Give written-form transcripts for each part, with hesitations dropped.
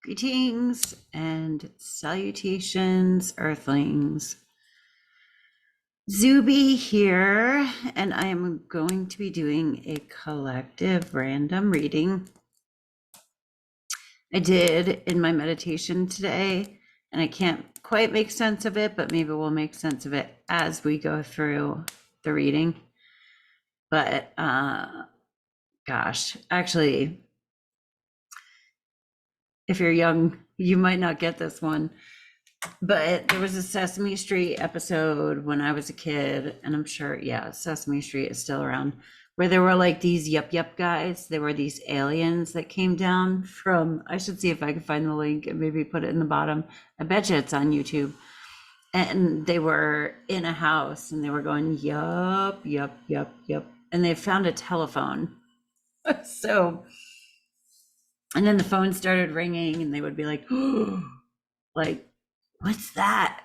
Greetings and salutations, Earthlings. Zube here, and I am going to be doing a collective random reading. I did in my meditation today, and I can't quite make sense of it, but maybe we'll make sense of it as we go through the reading. But gosh, actually, if you're young, you might not get this one. But there was a Sesame Street episode when I was a kid, and I'm sure, yeah, Sesame Street is still around, where there were like these yup guys. They were these aliens that came down from, I should see if I can find the link and maybe put it in the bottom. I bet you it's on YouTube. And they were in a house and they were going, yup. And they found a telephone. So, and then the phone started ringing and they would be like, like, what's that?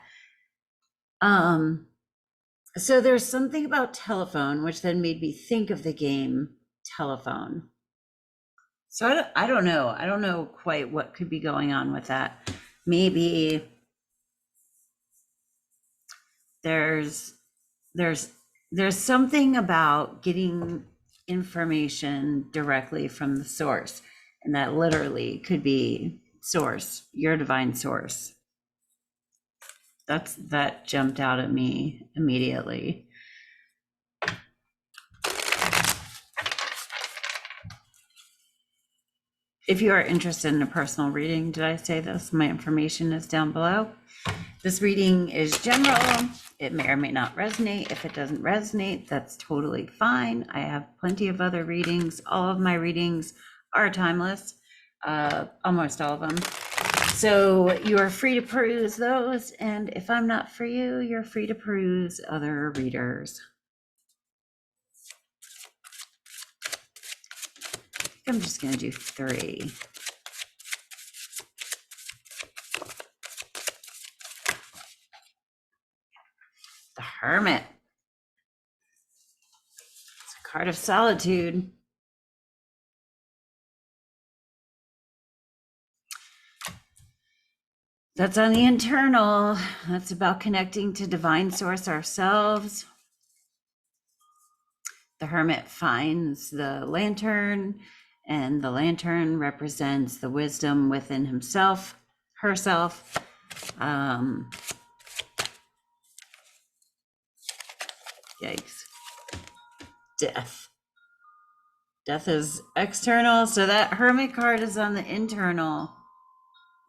So there's something about telephone, which then made me think of the game telephone. So I don't know. I don't know quite what could be going on with that. Maybe there's something about getting information directly from the source, and that literally could be source, your divine source. That jumped out at me immediately. If you are interested in a personal reading, did I say this? My information is down below. This reading is general. It may or may not resonate. If it doesn't resonate, that's totally fine. I have plenty of other readings. All of my readings are timeless, almost all of them. So you are free to peruse those. And if I'm not for you, you're free to peruse other readers. I'm just going to do 3. The Hermit. It's a card of solitude. That's on the internal. That's about connecting to divine source ourselves. The Hermit finds the lantern, and the lantern represents the wisdom within himself, herself. Yikes. Death. Death is external, so that Hermit card is on the internal,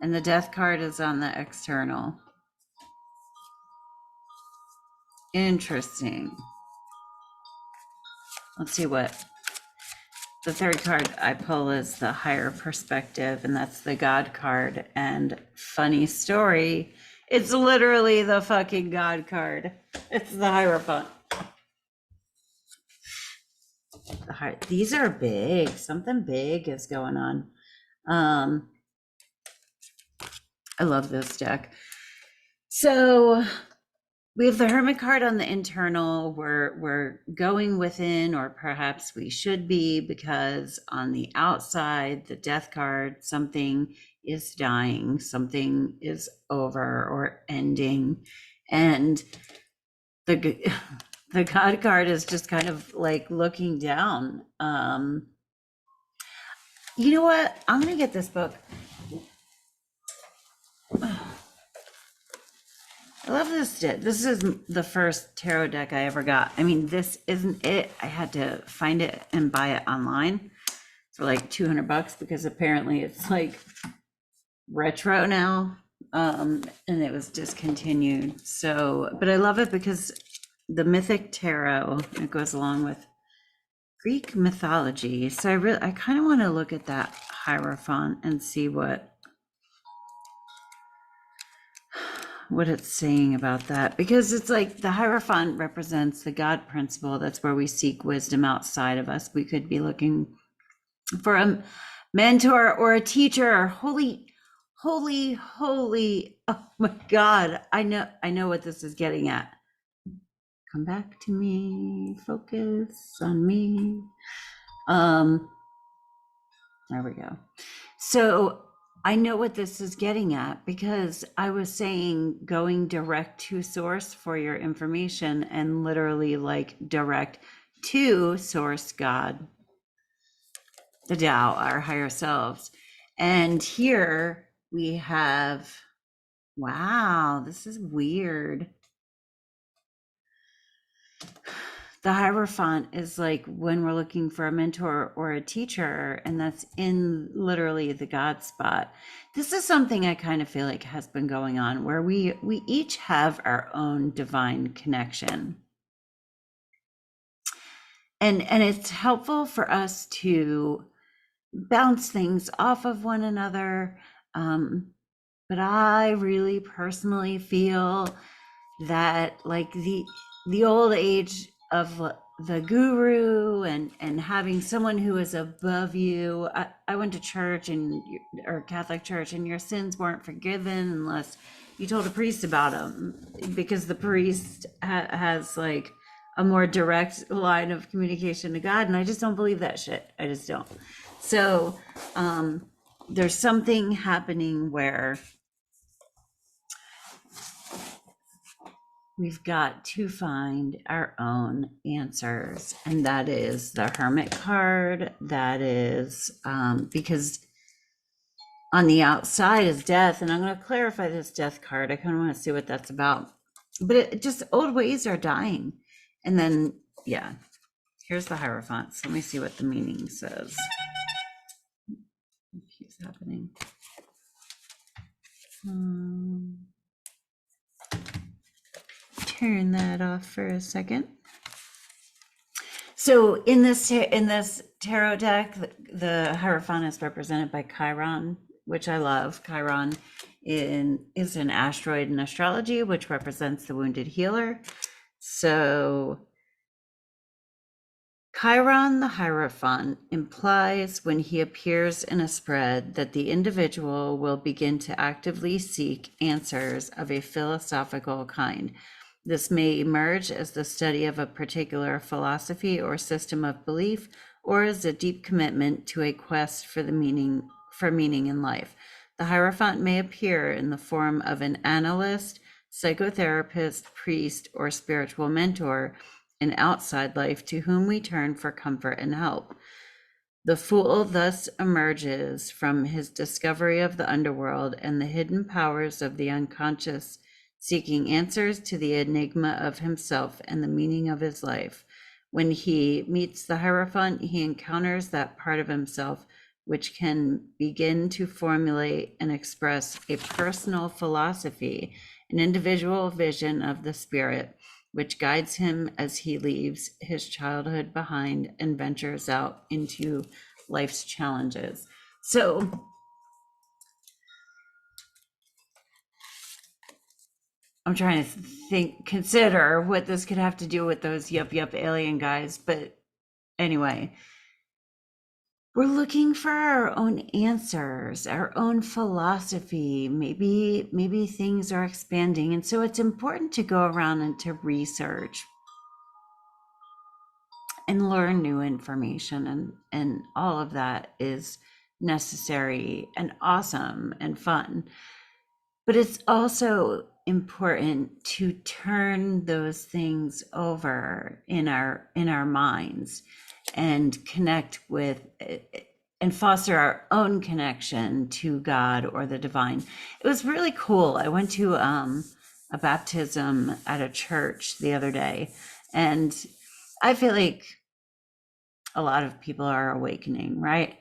and the Death card is on the external. Interesting. Let's see what the third card I pull is the higher perspective, and that's the God card. And funny story, it's literally the fucking God card. It's the Hierophant. These are big. Something big is going on. I love this deck. So we have the Hermit card on the internal. We're going within, or perhaps we should be, because on the outside, the Death card, something is dying, something is over or ending. And the God card is just kind of like looking down. You know what? I'm gonna get this book. I love this deck. This is the first tarot deck I ever got. I mean, this isn't it. I had to find it and buy it online for like $200 because apparently it's like retro now. And it was discontinued. So, but I love it because the mythic tarot, it goes along with Greek mythology. So I kind of want to look at that Hierophant and see what it's saying about that, because it's like the Hierophant represents the God principle. That's where we seek wisdom outside of us. We could be looking for a mentor or a teacher. Holy. Oh my God. I know what this is getting at. Come back to me, focus on me. There we go. So I know what this is getting at because I was saying going direct to source for your information and literally like direct to source God, the Tao, our higher selves. And here we have, wow, this is weird. The Hierophant is like when we're looking for a mentor or a teacher, and that's in literally the God spot. This is something I kind of feel like has been going on where we each have our own divine connection. And it's helpful for us to bounce things off of one another. But I really personally feel that like the old age of the guru and having someone who is above you. I went to church or Catholic church, and your sins weren't forgiven unless you told a priest about them, because the priest has like a more direct line of communication to God, and I just don't believe that shit. I just don't. So there's something happening where we've got to find our own answers, and that is the Hermit card. That is because on the outside is death, and I'm going to clarify this death card. I kind of want to see what that's about, but it just, old ways are dying. And then yeah, here's the Hierophant. So let me see what the meaning says. What keeps happening? Turn that off for a second. So in this tarot deck, the Hierophant is represented by Chiron, which I love. Chiron is an asteroid in astrology, which represents the wounded healer. So Chiron the Hierophant implies, when he appears in a spread, that the individual will begin to actively seek answers of a philosophical kind. This may emerge as the study of a particular philosophy or system of belief, or as a deep commitment to a quest for meaning in life. The Hierophant may appear in the form of an analyst, psychotherapist, priest, or spiritual mentor in outside life to whom we turn for comfort and help. The Fool thus emerges from his discovery of the underworld and the hidden powers of the unconscious, seeking answers to the enigma of himself and the meaning of his life. When he meets the Hierophant, he encounters that part of himself which can begin to formulate and express a personal philosophy, an individual vision of the spirit, which guides him as he leaves his childhood behind and ventures out into life's challenges. So I'm trying to consider what this could have to do with those yup alien guys. But anyway, we're looking for our own answers, our own philosophy. Maybe things are expanding. And so it's important to go around and to research and learn new information, and all of that is necessary and awesome and fun. But it's also important to turn those things over in our minds and connect with and foster our own connection to God or the divine. It was really cool. I went to a baptism at a church the other day, and I feel like a lot of people are awakening, right?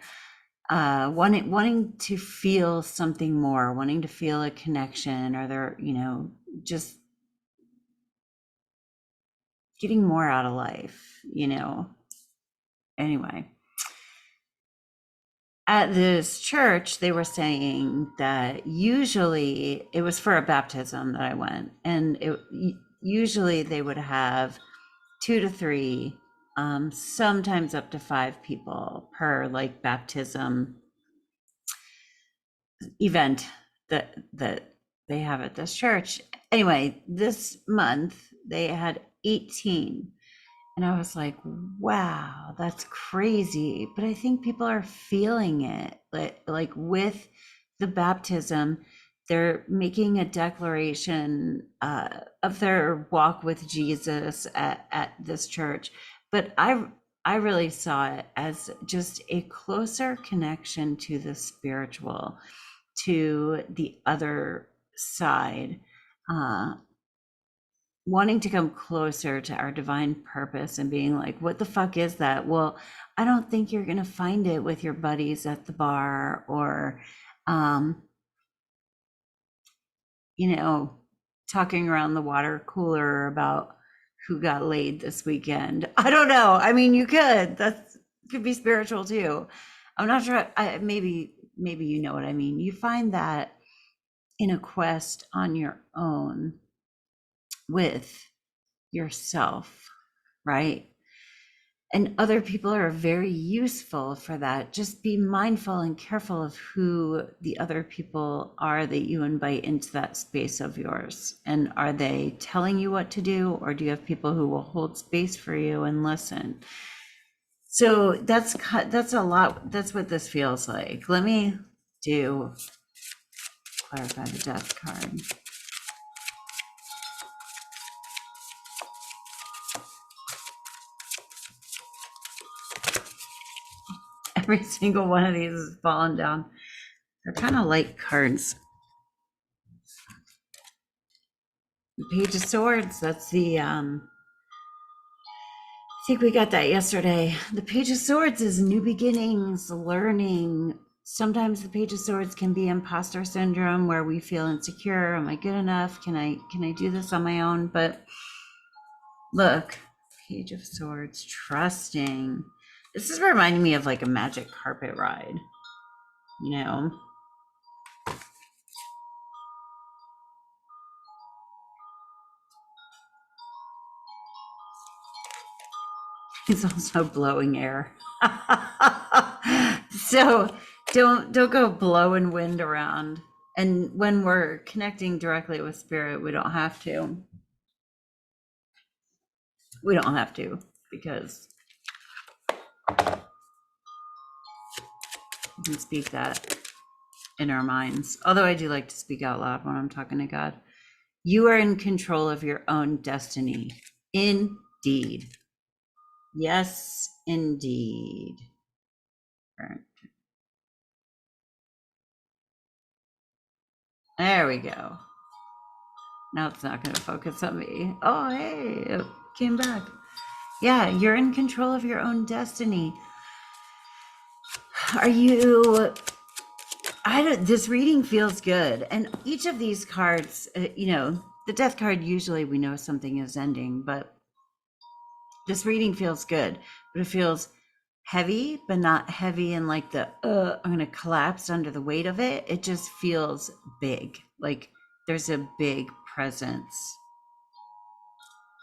Wanting to feel something more, wanting to feel a connection, or they're, just getting more out of life, Anyway, at this church, they were saying that usually it was for a baptism that I went, and usually they would have 2 to 3, sometimes up to 5 people per like baptism event that they have at this church. Anyway, this month they had 18, and I was like, wow, that's crazy. But I think people are feeling it, like with the baptism, they're making a declaration of their walk with Jesus at this church. But I really saw it as just a closer connection to the spiritual, to the other side, uh, wanting to come closer to our divine purpose and being like, what the fuck is that? Well, I don't think you're going to find it with your buddies at the bar or, um, you know, talking around the water cooler about who got laid this weekend. I don't know. I mean, you could. That could be spiritual too. I'm not sure. Maybe you know what I mean. You find that in a quest on your own with yourself, right? And other people are very useful for that. Just be mindful and careful of who the other people are that you invite into that space of yours. And are they telling you what to do, or do you have people who will hold space for you and listen? So that's a lot. That's what this feels like. Let me clarify the death card. Every single one of these is falling down. They're kind of light cards. The Page of Swords, that's the, I think we got that yesterday. The Page of Swords is new beginnings, learning. Sometimes the Page of Swords can be imposter syndrome, where we feel insecure. Am I good enough? Can I do this on my own? But look, Page of Swords, trusting. This is reminding me of like a magic carpet ride, you know? He's also blowing air. So don't go blowing wind around. And when we're connecting directly with spirit, we don't have to. We don't have to, because we can speak that in our minds. Although I do like to speak out loud when I'm talking to God. You are in control of your own destiny. Indeed. Yes, indeed. There we go. Now it's not going to focus on me. Oh, hey, it came back. Yeah, you're in control of your own destiny. Are you? This reading feels good. And each of these cards, you know, the death card, usually we know something is ending, but this reading feels good. But it feels heavy, but not heavy and like I'm going to collapse under the weight of it. It just feels big. Like there's a big presence.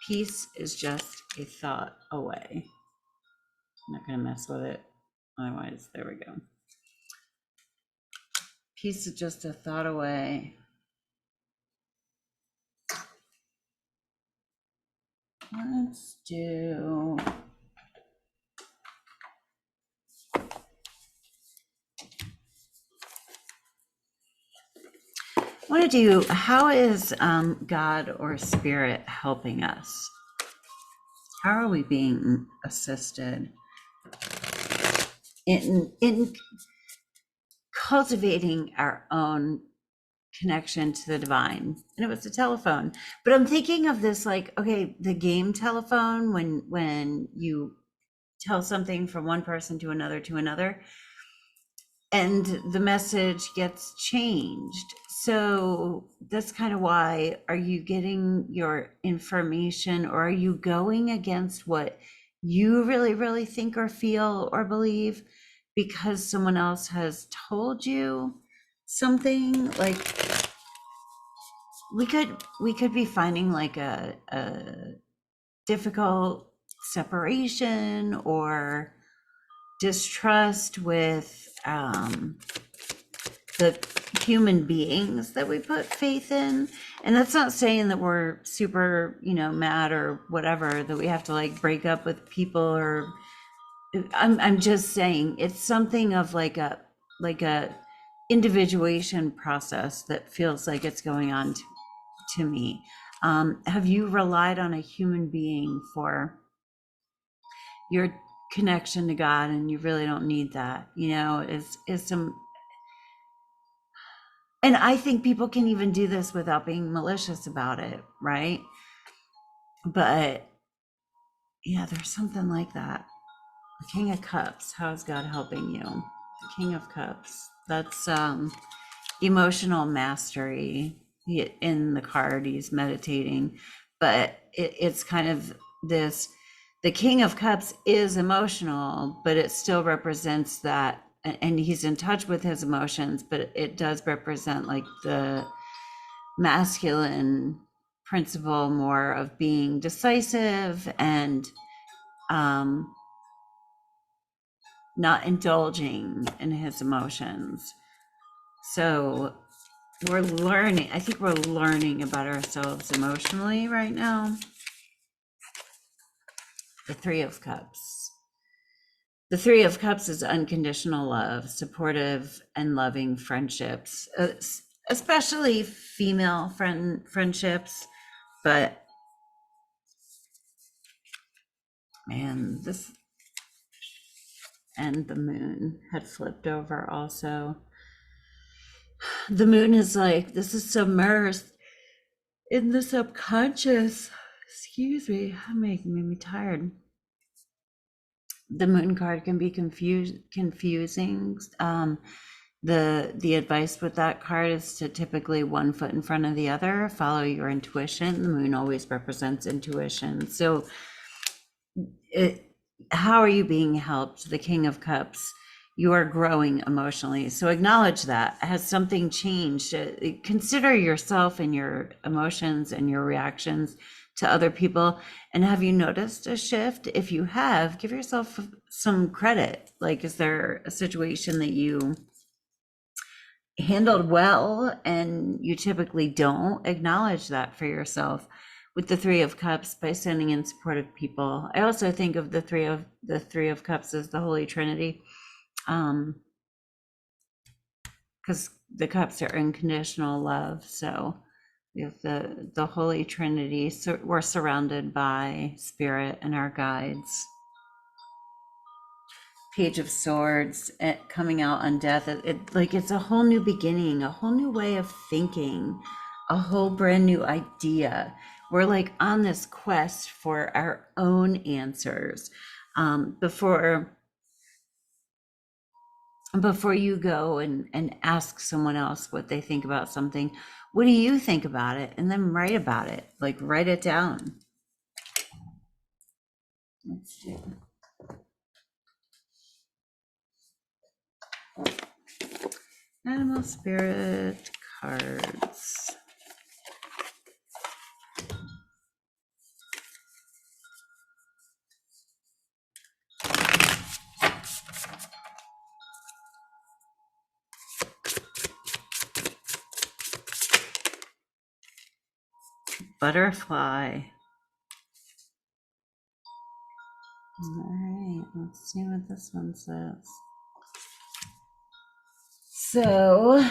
Peace is just a thought away. I'm not going to mess with it. Otherwise, there we go. Peace is just a thought away. Let's do. I want to do, how is God or spirit helping us? How are we being assisted in cultivating our own connection to the divine? And it was the telephone, but I'm thinking of this like, okay, the game telephone, when you tell something from one person to another and the message gets changed. So that's kind of why, are you getting your information, or are you going against what you really, really think or feel or believe because someone else has told you something? Like we could be finding like a difficult separation or distrust with the human beings that we put faith in. And that's not saying that we're super, you know, mad or whatever, that we have to like break up with people, or I'm just saying it's something of like a individuation process that feels like it's going on to me. Have you relied on a human being for your connection to God, and you really don't need that? Is some, and I think people can even do this without being malicious about it, right? But yeah, there's something like that. The King of Cups, how is God helping you? The King of Cups, that's emotional mastery. In the card, he's meditating, but it's kind of this, the King of Cups is emotional, but it still represents that, and he's in touch with his emotions, but it does represent like the masculine principle more of being decisive and not indulging in his emotions. So we're learning, I think we're learning about ourselves emotionally right now. The Three of Cups. The Three of Cups is unconditional love, supportive and loving friendships, especially female friendships. But man, this, and the moon had flipped over also. The moon is like, this is submersed in the subconscious. Excuse me, made me tired. The moon card can be confusing. The advice with that card is to typically one foot in front of the other, follow your intuition. The moon always represents intuition. So how are you being helped? The King of Cups, you are growing emotionally. So acknowledge that. Has something changed? Consider yourself and your emotions and your reactions to other people. And have you noticed a shift? If you have, give yourself some credit. Like, is there a situation that you handled well and you typically don't? Acknowledge that for yourself. With the Three of Cups, by sending in supportive people. I also think of the Three of Cups as the Holy Trinity, because the cups are unconditional love. So we have the Holy Trinity. So we're surrounded by spirit and our guides. Page of Swords, coming out on death. It's a whole new beginning, a whole new way of thinking, a whole brand new idea. We're like on this quest for our own answers. Before you go and ask someone else what they think about something, what do you think about it? And then write about it, like write it down. Let's do animal spirit cards. Butterfly. All right, let's see what this one says. So,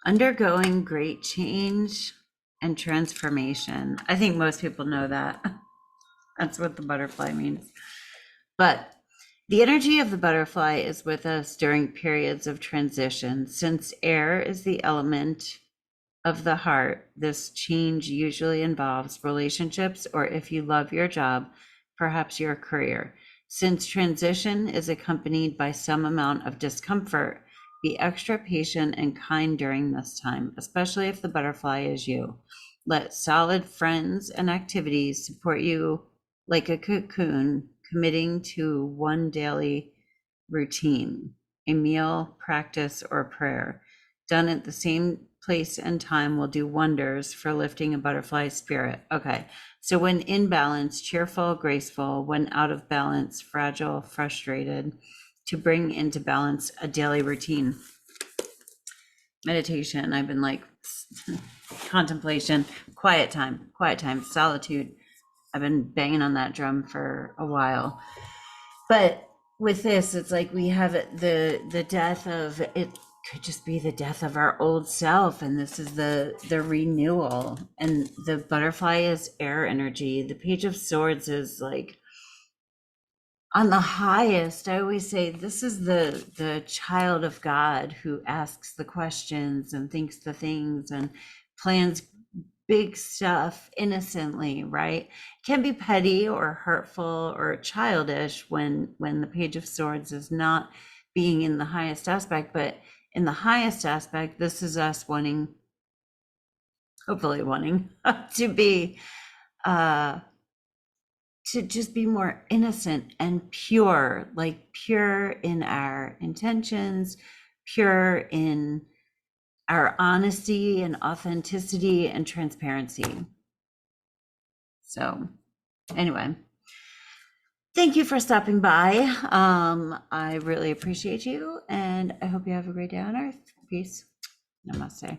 undergoing great change and transformation. I think most people know that. That's what the butterfly means. But the energy of the butterfly is with us during periods of transition. Since air is the element of the heart, this change usually involves relationships, or if you love your job, perhaps your career. Since transition is accompanied by some amount of discomfort, be extra patient and kind during this time, especially if the butterfly is you. Let solid friends and activities support you like a cocoon, committing to one daily routine, a meal, practice, or prayer. Done at the same place and time will do wonders for lifting a butterfly spirit. Okay, so when in balance, cheerful, graceful; when out of balance, fragile, frustrated. To bring into balance a daily routine. meditation. I've been like contemplation, quiet time, solitude. I've been banging on that drum for a while. But with this, it's like we have the death of it. Could just be the death of our old self, and this is the renewal. And the butterfly is air energy. The page of swords is like on the highest. I always say this is the child of God who asks the questions and thinks the things and plans big stuff innocently, right? Can be petty or hurtful or childish when the page of swords is not being in the highest aspect. But in the highest aspect, this is us wanting, hopefully wanting to be to just be more innocent and pure, like pure in our intentions, pure in our honesty and authenticity and transparency. So anyway, thank you for stopping by. I really appreciate you, and I hope you have a great day on earth. Peace. Namaste.